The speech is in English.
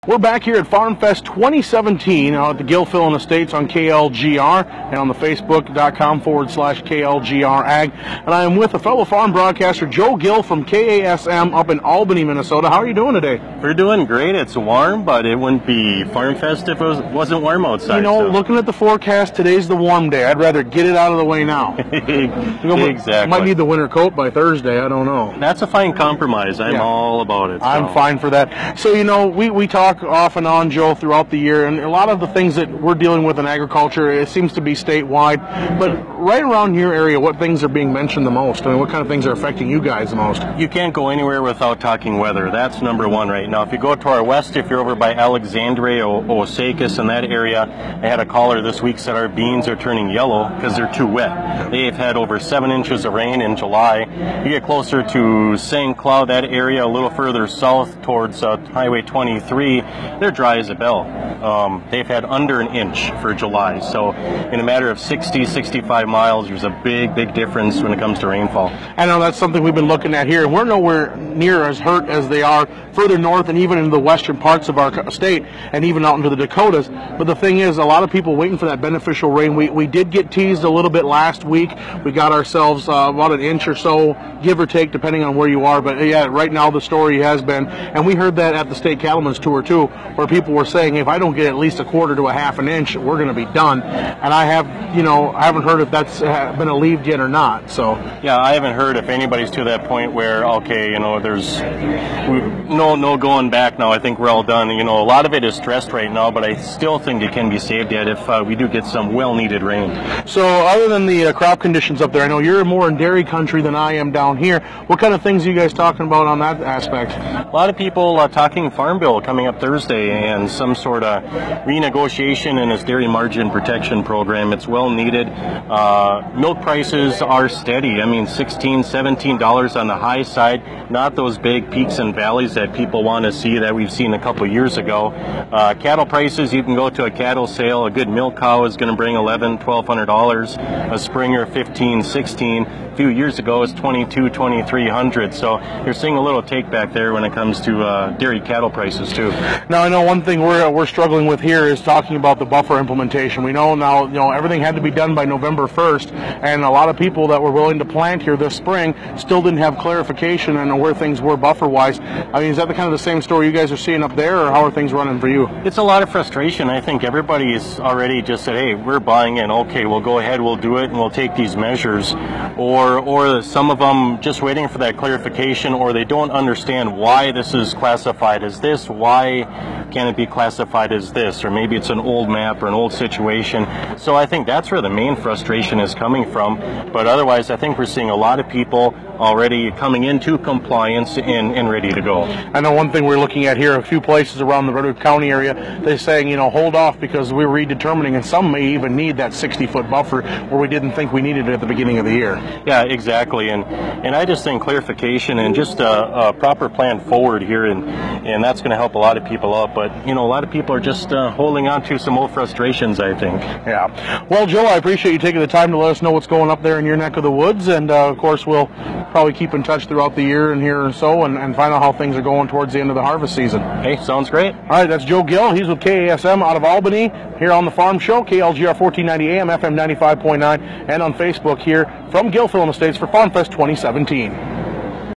We're back here at Farmfest 2017 at the Gill Estates on KLGR and on the Facebook.com/KLGR Ag. And I am with a fellow farm broadcaster, Joe Gill from KASM up in Albany, Minnesota. How are you doing today? We're doing great. It's warm, but it wouldn't be Farmfest if it wasn't warm outside. You know, looking at the forecast, today's the warm day. I'd rather get it out of the way now. Exactly. Might need the winter coat by Thursday. I don't know. That's a fine compromise. I'm all about it. So. I'm fine for that. So, you know, we talk off and on, Joe, throughout the year, and a lot of the things that we're dealing with in agriculture, it seems to be statewide. But right around your area, what things are being mentioned the most? I mean, what kind of things are affecting you guys the most? You can't go anywhere without talking weather. That's number one right now. If you go to our west, if you're over by Alexandria, Osakis, in that area, I had a caller this week said our beans are turning yellow because they're too wet. They've had over 7 inches of rain in July. You get closer to St. Cloud, that area, a little further south towards Highway 23, they're dry as a bell. They've had under an inch for July. So in a matter of 60, 65 miles, there's a big difference when it comes to rainfall. I know that's something we've been looking at here. We're nowhere near as hurt as they are further north and even in the western parts of our state and even out into the Dakotas. But the thing is, a lot of people waiting for that beneficial rain. We did get teased a little bit last week. We got ourselves about an inch or so, give or take, depending on where you are. But yeah, right now the story has been, and we heard that at the State Cattlemen's Tour too, where people were saying, if I don't get at least a quarter to a half an inch, we're going to be done. And I haven't heard if that's been alleviated yet or not. So yeah, I haven't heard if anybody's to that point where, okay, you know, there's no going back now. I think we're all done. You know, a lot of it is stressed right now, but I still think it can be saved yet if we do get some well-needed rain. So other than the crop conditions up there, I know you're more in dairy country than I am down here. What kind of things are you guys talking about on that aspect? A lot of people talking Farm Bill coming up Thursday and some sort of renegotiation in this dairy margin protection program. It's well needed. Milk prices are steady. I mean, $16, $17 on the high side, not those big peaks and valleys that people want to see that we've seen a couple years ago. Cattle prices, you can go to a cattle sale. A good milk cow is going to bring $1,100, $1,200. A Springer, $15, $16. A few years ago, it's $2,200, $2,300. So you're seeing a little take back there when it comes to dairy cattle prices too. Now, I know one thing we're struggling with here is talking about the buffer implementation. We know now, you know, everything had to be done by November 1st, and a lot of people that were willing to plant here this spring still didn't have clarification on where things were buffer-wise. I mean, is that the kind of the same story you guys are seeing up there, or how are things running for you? It's a lot of frustration. I think everybody's already just said, hey, we're buying in. Okay, we'll go ahead, we'll do it, and we'll take these measures. Or some of them just waiting for that clarification, or they don't understand why this is classified as this, why can it be classified as this, or maybe it's an old map or an old situation. So I think that's where the main frustration is coming from. But otherwise, I think we're seeing a lot of people already coming into compliance and ready to go. I know one thing we're looking at here, a few places around the Redwood County area, they're saying, you know, hold off because we're redetermining, and some may even need that 60-foot buffer where we didn't think we needed it at the beginning of the year. Yeah, exactly. And I just think clarification and just a proper plan forward here, and that's going to help a lot of people out. But, you know, a lot of people are just holding on to some old frustrations, I think. Yeah. Well, Joe, I appreciate you taking the time to let us know what's going up there in your neck of the woods, and of course we'll probably keep in touch throughout the year and here and so, and find out how things are going towards the end of the harvest season. Hey, sounds great. All right, that's Joe Gill. He's with KASM out of Albany here on the Farm Show, KLGR 1490 AM, FM 95.9, and on Facebook here from Gill Estates for Farmfest 2017.